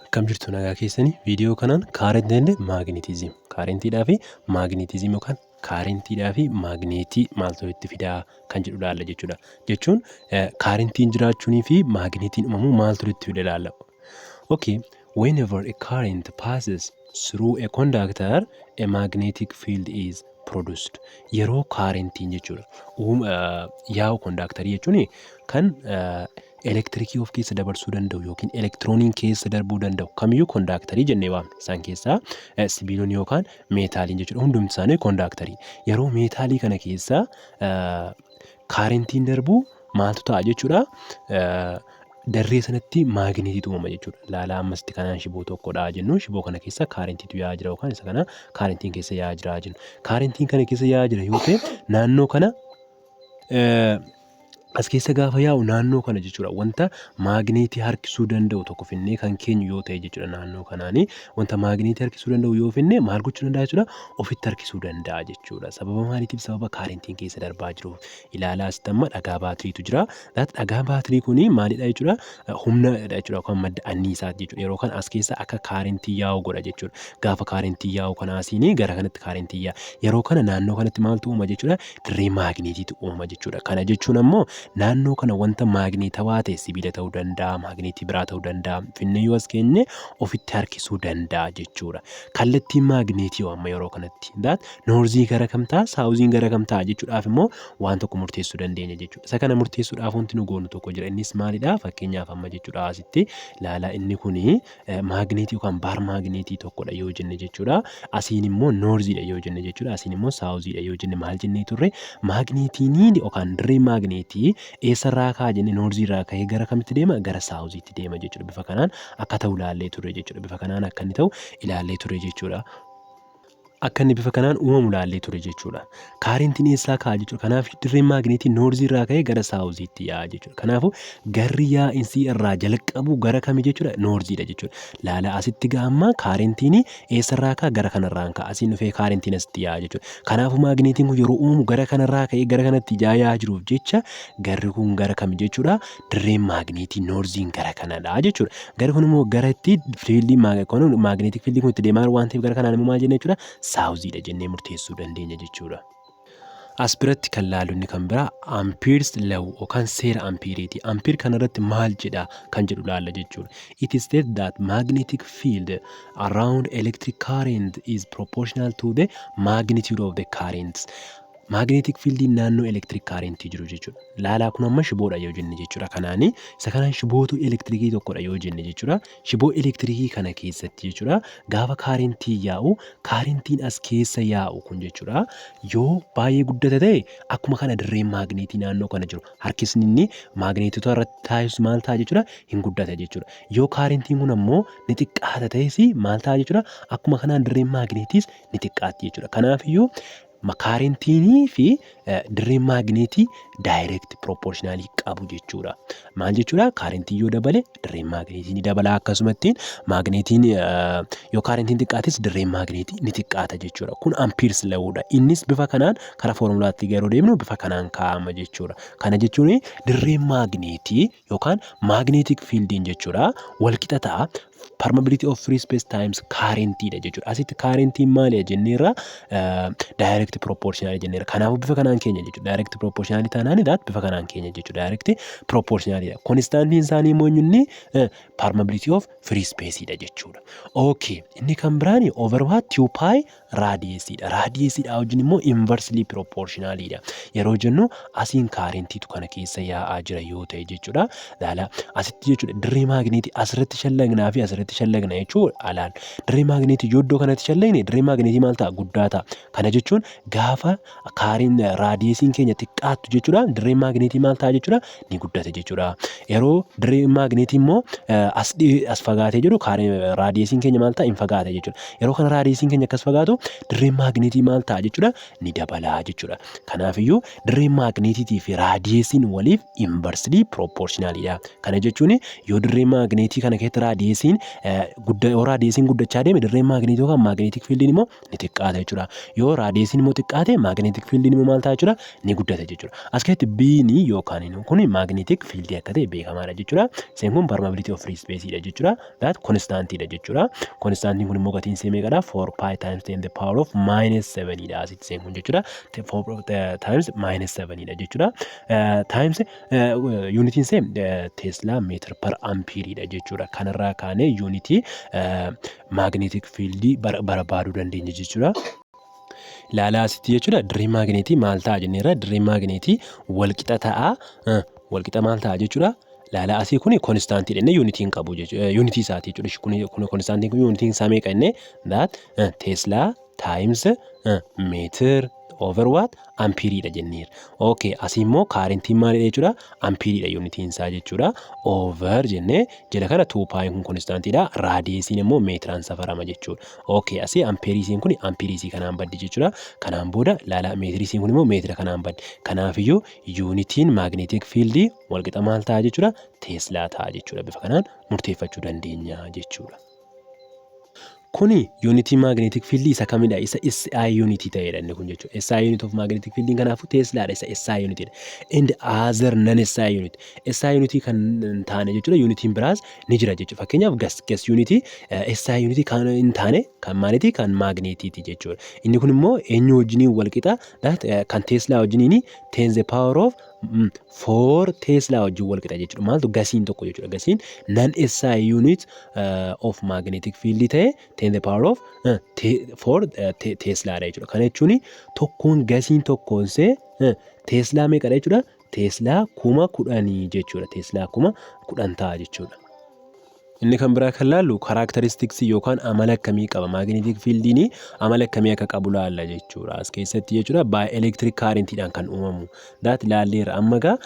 Akkam jirtu nagaa keessanii viidiyoo kanaan kaarentii maagneetizim kaarentiidhaa fi maagneetizim yookaan kaarentiidhaa fi maagneetii maaltu walitti fidaa kan jedhu ilaalla jechuudha. Jechuun kaarentiin jiraachuunii fi maagneetiin uumamuu maaltu walitti fida ilaalla. Okay, whenever a current passes through a conductor, a magnetic field is produced. Yeroo kaarentiin jechuudha yaa'u kondaktarii jechuun kan elektirikii of keessa dabarsuu danda'u yookiin elektirooniin keessa darbuu danda'u kamiyyuu kondaktarii jennee waamna. Isaan keessaa sibiilonni yookaan meetaaliin jechuudha. Hundumti isaanii kondaktarii. Yeroo meetaalii kana keessa kaarentiin darbuu maaltu ta'a jechuudha. Darree sanatti maagneetiitu uumama jechuudha. Ilaalaa ammasitti kanaan shiboo tokkodha jennu. Shiboo kana keessa kaarentiitu yaa'aa jira yookaan isa kana kaarentiin keessa yaa'aa jira jennu. Kaarentiin kana keessa yaa'aa jira yoo ta'e naannoo kana as keessa gaafa yaa'u naannoo kana jechuudha. Wanta maagneetii harkisuu danda'u tokko finnee kan keenyu yoo ta'e jechuudha. Naannoo kanaanii wanta maagneetii harkisuu danda'u yoo finnee maal gochuu danda'a jechuudha? Ofitti harkisuu danda'a jechuudha. Sababa maaliitiif? Sababa kaarentiin keessa darbaa jiruuf. Ilaalaa asitti amma dhagaa baatiriitu jira. Dhagaa baatirii kuni maalidha jechuudha? Humnadha jechuudha yookaan madda anniisaati jechuudha. Yeroo kan as keessa akka kaarentii yaa'u godha jechuudha. Gaafa kaarentii yaa'u kanaasiin gara kanatti kaarentii yaa'a. Yeroo kana naannoo kanatti maaltu uuma jechuudha? Dirree maagneetiitu uuma jechuudha. Kana jechuun ammoo naannoo kana wanta maagneetawaa ta'e sibiila ta'uu danda'a, maagneetii biraa ta'uu danda'a. Finnee yoo as keenye ofitti harkisuu danda'a jechuudha. Kallattiin maagneetii amma yeroo kanatti noorzii gara kam ta'a, saawuziin gara kam ta'a jechuudhaaf immoo waan tokko murteessuu dandeenya jechuudha. Isa kana murteessuudhaaf wanti nu goonu tokko jira. Innis maalidha? Fakkeenyaaf amma jechuudha asitti ilaalaa inni kuni maagneetii yookaan baar maagneetii tokkodha yoo jenne jechuudha. Asiin immoo noorziidha yoo jenne jechuudha. Asiin immoo saawuziidha yoo jenne maal jennee turre? Maagneetiin yookaan dirree maagneetii eessarraa kaa jenne noorziirraa ka'ee gara kamitti deema? Gara saawuziitti deema jechuudha. Bifa kanaan akka ta'u ilaallee turre jechuudha. Bifa kanaan akka inni ta'u ilaallee turre jechuudha. Akka inni bifa kanaan uumamu ilaallee ture jechuudha. Kaarentiin eessaa ka'a jechuudha. Kanaaf dirreen maagneetii noorziirraa ka'ee gara saawuziitti yaa'a jechuudha. Kanaafuu garri yaa'insi irraa jalqabu gara kami jechuudha? Noorziidha jechuudha. Laala asitti gaamma kaarentiin eessarraa ka'a? Gara kanarraan ka'a. Asiin dhufee kaarentiin asitti yaa'a jechuudha. Kanaafuu maagneetiin kun yeroo uumamu gara kanarraa ka'ee gara kanatti yaa'aa jiruuf jecha garri kun gara kami jechuudha? Dirreen maagneetii noorziin gara kanadha jechuudha. Garri kun immoo gara itti fiildii maagneetik fiildii kun itti deemaa waan ta'eef gara kanaan immoo maal jenna jechuudha? Saawuziidha jennee murteessuu dandeenya jechuudha. As biratti kan laallu inni kan biraa ampiir's law yookaan seera ampiiriiti. Ampiir kanarratti maal jedha kan jedhu laalla jechuudha. It is said that magnetic field around electric current is proportional to the magnitude of the currents. Magnetic field naannoo electric current jiru jechuudha. Laalaa kun amma shiboodha yoo jenne jechuudha. Kanaani isa kanaan shibootu elektirikii tokkodha yoo jenne jechuudha. Shiboo elektirikii kana keessatti jechuudha. Gaafa kaarentii yaa'u, kaarentiin as keessa yaa'u kun jechuudha. Yoo baay'ee guddata ta'e akkuma kana dirreen maagneetii naannoo kana jiru harkisni inni maagneetota irratti taasisu maal ta'a jechuudha? Hin guddata jechuudha. Yoo kaarentiin kun ammoo ni xiqqaata ta'es maal ta'a jechuudha? Akkuma kanaan dirreen maagneetiis ni xiqqaatti jechuudha. Kanaafiyyuu kaarentii fi dirreen maagneetii daayireekt proportionaalii qabu jechuudha. Maal jechuudha? Kaarentii yoo dabale dirreen maagneetii ni dabala. Akkasumatti maagneetiin yoo kaarentiin xiqqaates dirreen maagneetii ni xiqqaata jechuudha. Kun ampiir's law'udha. Innis bifa kanaan karaa foormulaatti yeroo deemnu bifa kanaan kaa'ama jechuudha. Kana jechuun dirreen maagneetii yookaan maagneetik fiildiin jechuudha walqixa ta'a. Permeability of free space times kaarentii jechuudha. Asitti kaarentiin maali jenneerra? Direct proportional jenneerra. Kanaafuu bifa kanaan keenya jechuudha. Direct proportional taanaan bifa kanaan keenya jechuudha. Direct proportional. Konstantiin isaanii immoo inni permeability of free space dha jechuudha. Okay, inni kan biraan over what 2 pi radius dha. Radius dha wajjin immoo inversely proportional dha. Yeroo jennu asiin kaarentiitu kana keessa yaa'aa jira yoo ta'e jechuudha. Laala asitti jechuudha dirree maagneetii asirratti shallagnaa fi asirratti shallagna jechuudha. Alaan dirree maagneetii yoo iddoo kanatti shallagne dirree maagneetii maal ta'a? Guddaa ta'a. Kana jechuun gaafa kaariin raadiyesiin keenya xiqqaattu jechuudha. Dirreen maagneetii maal ta'a jechuudha? Ni guddata jechuudha. Yeroo dirreen maagneetii immoo as fagaatee jiru kaariin raadiyesiin keenya maal ta'a? Hin fagaata jechuudha. Yeroo kana raadiyesiin keenya akkas fagaatu dirreen maagneetii maal ta'a jechuudha? Ni dabala jechuudha. Kanaafiyyuu dirreen maagneetii fi raadiyesiin waliif inversely proportionalidha. Kana jechuun yoo dirreen maagneetii kana keessatti raadiyesiin yoo raadiyeesiin guddachaa deeme dirreen maagneetii yookaan maagneetik fiildiin immoo ni xiqqaata jechuudha. Yoo raadiyeesiin immoo xiqqaate maagneetik fiildiin immoo maal ta'a jechuudha ni guddata jechuudha. As keessatti biinii yookaan kun maagneetik fiildii akka ta'e beekamaadha jechuudha. Iseen kun permeability of free spaceidha jechuudha. That constantiidha jechuudha. Constantiin kun immoo gatiin isaa meeqadha? 4 pi times 10 the power of -7idha asitti iseen kun jechuudha. 4 times -7idha jechuudha. Times unitiin isaa Tesla meter per ampereidha jechuudha. Kanarraa kaanee unitii magnetic fiildii barbaaduu dandeenya jechuudha. Ilaalaa asitti jechuudha dirreen maagneetii maal ta'a jenneerra dirreen maagneetii walqixa ta'a walqixa maal ta'a jechuudha. Ilaalaa asii kun konstaantii dhenne unitiin qabu jechuudha. Unitii isaati jechuudha. Kun konstaantiin kun unitiin isaa meeqa jenne that Tesla times meter over what ampereidha jenneera. Okay, asii immoo kaarentiin maalidha jechuudha? Ampereidha unitiin isaa jechuudha. Over jennee jala kana 2 pi kun konstaantiidha. Raadiyeesiin immoo meetiraan safarama jechuudha. Okay, asii ampereesiin kun ampereesii kanaan baddi jechuudha. Kanaan booda ilaalaa meetirisiin kun immoo meetira kanaan baddi. Kanaafiyyuu unitiin magnetic fiildii walqixa maal ta'a jechuudha? Teeslaa ta'a jechuudha. Bifa kanaan murteeffachuu dandeenya jechuudha. Kuni unity magnetic field isa kamidha? Isa SI unity ta'edha inni kun jechuudha. SI unit of magnetic field kanaafu Teslaadha isa SI unity dha. And other non SI unit. SI unity kan taane jechuudha. Unity biraas ni jira jechuudha. Fakkeenyaaf gas unity SI unity kan hin taane kan maaliti kan magnetiti jechuudha. Inni kun immoo eenyu wajjin wal qixa kan Tesla wajjin 10 the power of 4 Tesla wajjin wal qixa jechuudha. Maaltu gasiin tokko jechuudha. Gasiin non SI unit of magnetic field ta'e 10 the power of 4 Tesla dha jechuudha. Kana jechuun tokkoon gasiin tokkoon see Tesla meeqadha jechuudha? Tesla 10,000 jechuudha. Tesla 10,000 ta'a jechuudha. Inni kan biraa kan laallu characteristics yookaan amala akkamii qaba magnetic fieldiin amala akkamii akka qabu laalla jechuudha. As keessatti jechuudha by electric currentidhaan kan uumamu. That laalleera amma gaa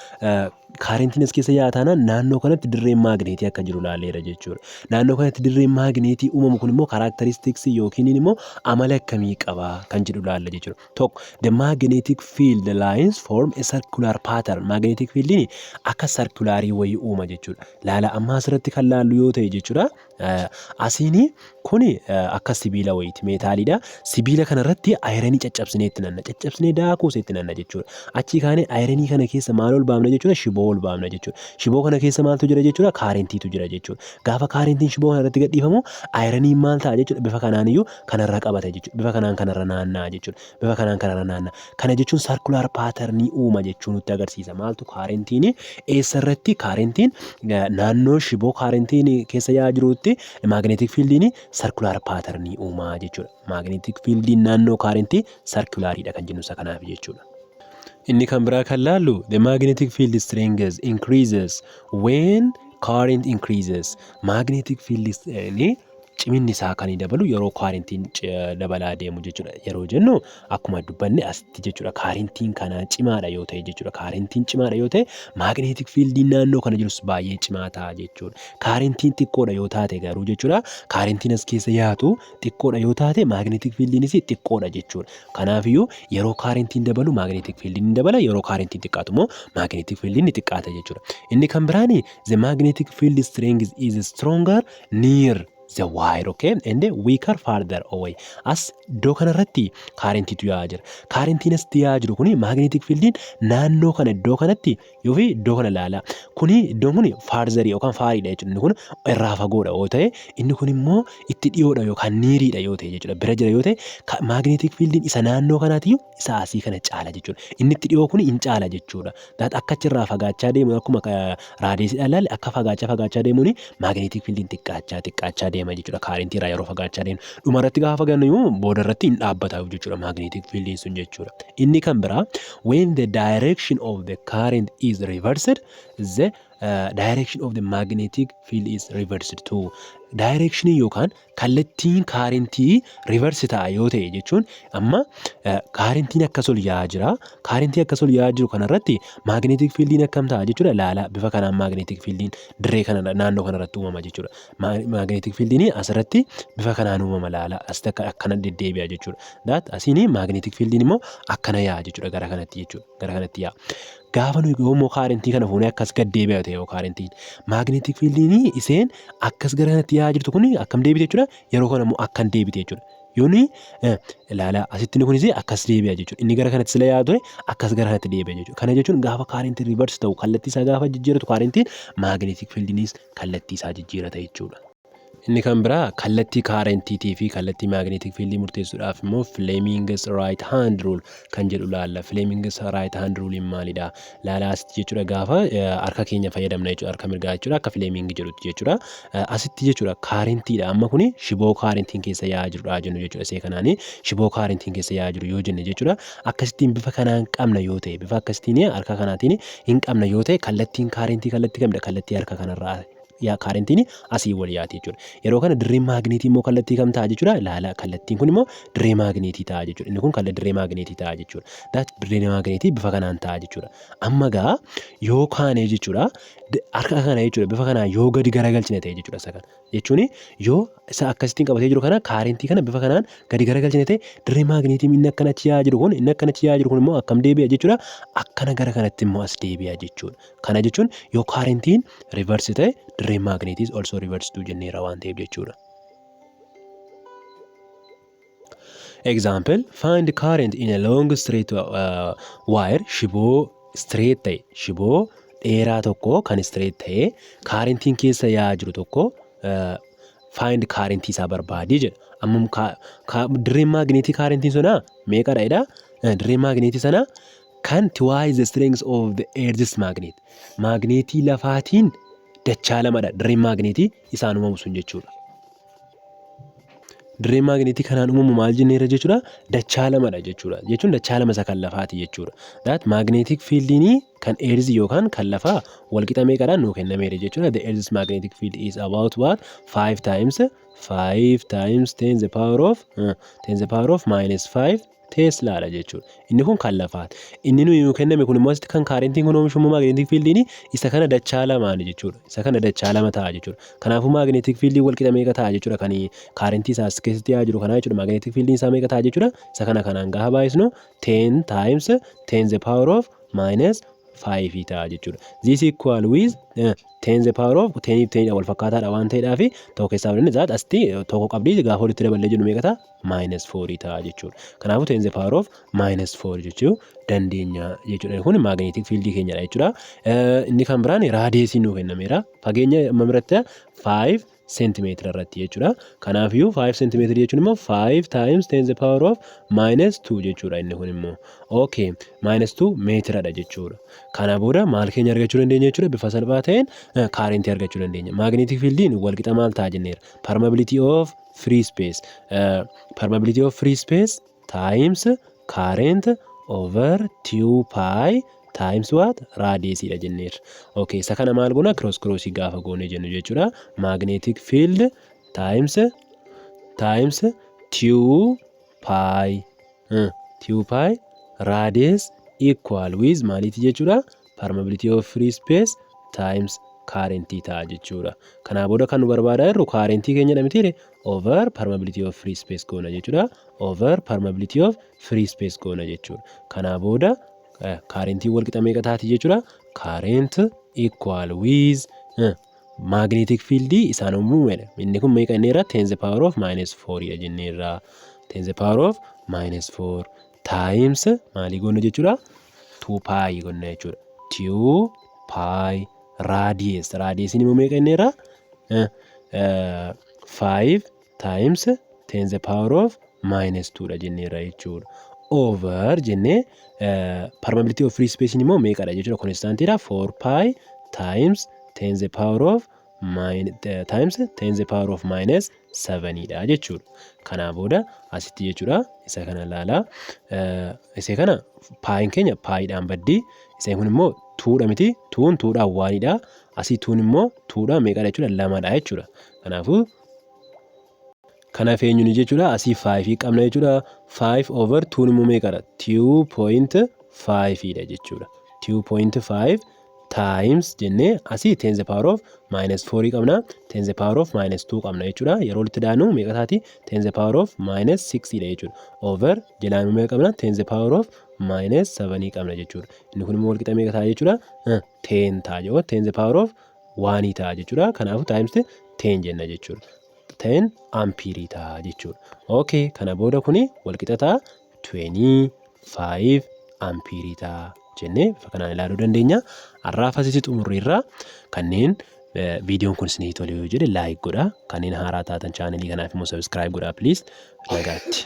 currentiin as keessa yaataana naannoo kanatti dirreen magneetii akka jiru laalleera jechuudha. Naannoo kanatti dirreen magneetii uumamu kun immoo characteristics yookiin immoo amala akkamii qaba kan jedhu laalla jechuudha. Tokko the magnetic field lines form a circular pattern. Magnetic fieldiin akka circularii wayii uuma jechuudha. Laala amma asirratti kan laallu yoo ta'e jechuudha. Asiin kuni akka sibiila wayiiti meetaaliidha. Sibiila kanarratti ayiranii caccabsinee itti nanna. Caccabsinee daakuu itti nanna jechuudha. Achii kaanee ayiranii kana keessa maal ol baafna jechuudha? Shiboo ol baafna jechuudha. Shiboo kana keessa maaltu jira jechuudha? Kaarentiitu jira jechuudha. Gaafa kaarentiin shiboo kanarratti gadhiifamu ayiranii maal ta'a jechuudha? Bifa kanaan iyyuu kanarra qabata jechuudha. Bifa kanaan kanarra naanna'a jechuudha. Bifa kanaan kanarra naanna'a. Kana jechuun circular patternii uuma jechuun nutti agarsiisa. Maaltu kaarentiin eessarratti kaarentiin naannoo shiboo kaarentiin keessa yaa jirutti magnetic fieldiin circular patternii uumaa jechuudha. Magnetic fieldiin naannoo kaarentii circulariidha kan jennu isa kanaaf jechuudha. Inni kan biraa kan laallu the magnetic field strength increases when current increases. Magnetic field ciminni isaa kan dabalu yeroo kaarentiin dabalaa deemu jechuudha. Yeroo jennu akkuma dubbanne asitti jechuudha. Kaarentiin kana cimaadha yoo ta'e jechuudha. Kaarentiin cimaadha yoo ta'e magnetic fieldiin naannoo kana jirus baay'ee cimaa ta'a jechuudha. Kaarentiin xiqqoodha yoo taate garuu jechuudha. Kaarentiin as keessa yaatu xiqqoodha yoo taate magnetic fieldiinis xiqqoodha jechuudha. Kanaafiyyuu yeroo kaarentiin dabalu magnetic fieldiin dabala, yeroo kaarentiin xiqqaatu immoo magnetic fieldiin xiqqaata jechuudha. Inni kan biraani the magnetic field strength is stronger near the wire, okay, and weaker farther away. As iddoo kanarratti kaarentiitu yaa jira. Kaarentiin as yaa jiru kuni magnetic fieldiin naannoo kana iddoo kanatti yoo fi iddoo kana laala. Kuni iddoon kuni farther yookaan faariidha jechuudha. Inni kun irraa fagoodha yoo ta'e, inni kun immoo itti dhiyoodha yookaan niiriidha yoo ta'e jechuudha. Bira jira yoo ta'e magnetic fieldiin isa naannoo kanaatiyyuu isa asii kana caala jechuudha. Inni itti dhiyoo kuni hin caala jechuudha. Akka achirraa fagaachaa deemu akkuma raadiyeesiidhaan laalle akka fagaachaa deemuuni magnetic fieldiin xiqqaachaa deema jechuudha. Kaarentii irraa yeroo fagaachaa deemu dhumarratti gaafa fagaannu immoo boodarratti hin dhaabbata jechuudha magnetic fieldiin sun jechuudha. Inni kan biraa when the direction of the current is reversed the direction of the magnetic field is reversed too. Direction yookaan kallattiin kaarentii reverse ta'a yoo ta'e jechuun amma kaarentiin akkas ol yaa jira. Kaarentii akkas ol yaa jiru kanarratti magnetic fieldiin akkam ta'a jechuudha. Laala bifa kanaan magnetic fieldiin dirree kana naannoo kanarratti uumama jechuudha. Magnetic fieldiin asirratti bifa kanaan uumama laala asitti akkana deddeebi'a jechuudha. That asiin magnetic fieldiin immoo akkana yaa jechuudha gara kanatti jechuudha. Gara kanatti yaa. gaafa nuyi immoo kaarentii kana fuunee akkas gad deebi'a ta'e kaarentiin magnetic fieldiin iseen akkas gara kanatti yaa'aa jirtu kun akkam deebite jechuudha yeroo kana immoo akkan deebite jechuudha yooni ilaala asitti kunis akkas deebi'a jechuudha inni gara kanatti sila yaa'aa ture akkas gara kanatti deebi'a jechuudha kana jechuun gaafa kaarentiin reverse ta'u kallattii isaa gaafa jijjiiratu kaarentiin magnetic fieldiinis kallattii isaa jijjiirata jechuudha. Inni kan biraa kallattii kaarentiitii fi kallattii magnetic field murteessuudhaaf immoo Fleming's right hand rule kan jedhu laalla. Fleming's right hand rule maalidha? Laala asitti jechuudha gaafa harka keenya fayyadamna jechuudha harka mirgaa jechuudha akka Fleming jedhutti jechuudha. Asitti jechuudha kaarentiidha amma kuni shiboo kaarentiin keessa yaa'aa jirudha jennu jechuudha see kanaani shiboo kaarentiin keessa yaa'aa jiru yoo jenne jechuudha akkasittiin bifa kanaan qabna yoo ta'e bifa akkasittiin harka kanaatiin hin qabna yoo ta'e kallattiin kaarentii kallattii kamidha kallattii harka kanarraa yaa kaarentiin asii wal yaati jechuudha. Yeroo kana dirreen maagneetii immoo kallattii kam ta'a jechuudha. Ilaala kallattiin kun immoo dirree maagneetii ta'a jechuudha. Inni kun kallattii dirree maagneetii ta'a jechuudha. Dirreen maagneetii bifa kanaan ta'a jechuudha. Amma gaa yoo kaane jechuudha harka kana jechuudha bifa kanaan yoo gadi garagalchine ta'e jechuudha isa kana. Jechuun yoo isa akkasittiin qabatee jiru kana kaarentii kana bifa kanaan gadi garagalchine ta'e dirree maagneetii inni akkanachi yaa'aa jiru kun inni akkanachi yaa'aa jiru kun immoo akkam deebi'a jechuudha. Akkana gara kanatti immoo as deebi'a jechuudha. Kana jechuun yoo kaarentiin reverse ta'e dirree magneetii also reverse to jenneera waan ta'eef jechuudha. Example, find current in a long straight wire shiboo straight ta'e shiboo dheeraa tokko kan straight ta'e kaarentiin keessa yaa'aa jiru tokko find current isaa barbaadi jedha. Amma dirreen magneetii kaarentiin sana meeqadha? Dirreen magneetii sana kan twice the strength of the earth's magnet. Magneetii lafaatiin dachaa lamadha dirreen magneetii isaan uumamu sun jechuudha. Dirreen magneetii kanaan uumamu maal jenneera jechuudha dachaa lamadha jechuudha. Jechuun dachaa lama isa kan lafaati jechuudha. That magnetic fieldiin kan earth yookaan kan lafaa wal qixa meeqadhaan nuu kennameera jechuudha. The earth's magnetic field is about what 5 times 10 the power of minus 5 Tesla dha jechuudha. Inni kun kan lafaati. Inni nuyi kenname kun immoo kan kaarentiin kun oomishamu magnetic fieldiin isa kana dachaa lamaani jechuudha. Isa kana dachaa lama ta'a jechuudha. Kanaafuu magnetic fieldiin wal qixa meeqa ta'a jechuudha kan kaarentii isaas keessatti yaa'aa jiru kana jechuudha. Magnetic fieldiin isaa meeqa ta'a jechuudha. Isa kana kanaan gaafa baay'isnu 10 times 10 the power of minus 5 ta'a jechuudha. This equal with 10 the power of 10 wal fakkaataadha waan ta'eedhaaf tokko keessaa fudhanne zaat asti tokko qabdii gaafa walitti daballee jennu meeqa ta'a minus 4 ta'a jechuudha. Kanaafuu 10 the power of minus 4 jechuu dandeenya jechuudha. Kun magnetic field keenyadha jechuudha. Inni kan biraan raadiyeesii nuu kennameera. Fageenya amma biratti 5 centimeter irratti jechuudha. Kanaafiyyuu 5 centimeter jechuun immoo 5 times 10 the power of minus 2 jechuudha inni kun immoo. Okay, minus 2 meetiradha jechuudha. Kana booda maal keenya argachuu dandeenya jechuudha bifa salphaa ta'een kaarentii argachuu dandeenya. Magnetic fieldiin wal qixa maal ta'a jenneera. Permeability of free space. Permeability of free space times current over 2 pi times what radius dha jenneera. Okay, isa kana maal goona cross gaafa goone jennu jechuudha. Magnetic field times 2 pi radius equal with maaliti jechuudha. Permeability of free space times current ta'a jechuudha. Kana booda kan nu barbaadaa jirru currentii keenya dha mitiire over permeability of free space goona jechuudha. Over permeability of free space goona jechuudha. Kana booda currentii wal qixa meeqa taati jechuudha. Current equal with magnetic field isaan uumamedha. Inni kun meeqa inni irra 10 the power of minus 4 dha jennee irra 10 the power of minus 4 times maalii goona jechuudha. 2 pi goona jechuudha. 2 pi radius immoo meeqa inni irra 5 times 10 the power of minus 2 dha jennee irra jechuudha. Over jennee permeability of free space immoo meeqadha jechuudha. Constantidha 4 pi times 10 the power of minus 7 dha jechuudha. Kana booda asitti jechuudha isa kana ilaala. Isa kana paayin keenya paayidhaan baddii. Isa kun immoo 2 dha miti. 2 dhaan 1 dha. Asii 2 immoo 2 dhaan meeqadha jechuudha 2 dha jechuudha. Kanaafuu kanaaf eenyuun jechuudha asii 5 qabna jechuudha. 5 over 2 immoo meeqadha 2.5 dha jechuudha. 2.5 times jennee asii 10 the power of minus 4 qabna. 10 the power of minus 2 qabna jechuudha. Yeroo walitti daanu meeqa taati 10 the power of minus 6 dha jechuudha. Over jalaan meeqa qabna 10 the power of minus 7 qabna jechuudha. Inni kun immoo wal qixa meeqa ta'a jechuudha? 10 ta'a yoo 10 the power of 1 ta'a jechuudha. Kanaafuu times 10 jenna jechuudha. 10 ampiirii ta'a jechuudha. Okay, kana booda kuni wal qixa ta'a 25 ampiirii ta'a jennee bifa kanaan ilaaluu dandeenya. Har'aaf asitti xumurreerra. Kanneen viidiyoon kun isinii tole yoo jedhe laayik godhaa. Kanneen haaraa taatan chaanelii kanaaf immoo sabiskiraayib godhaa please. Nagaatti.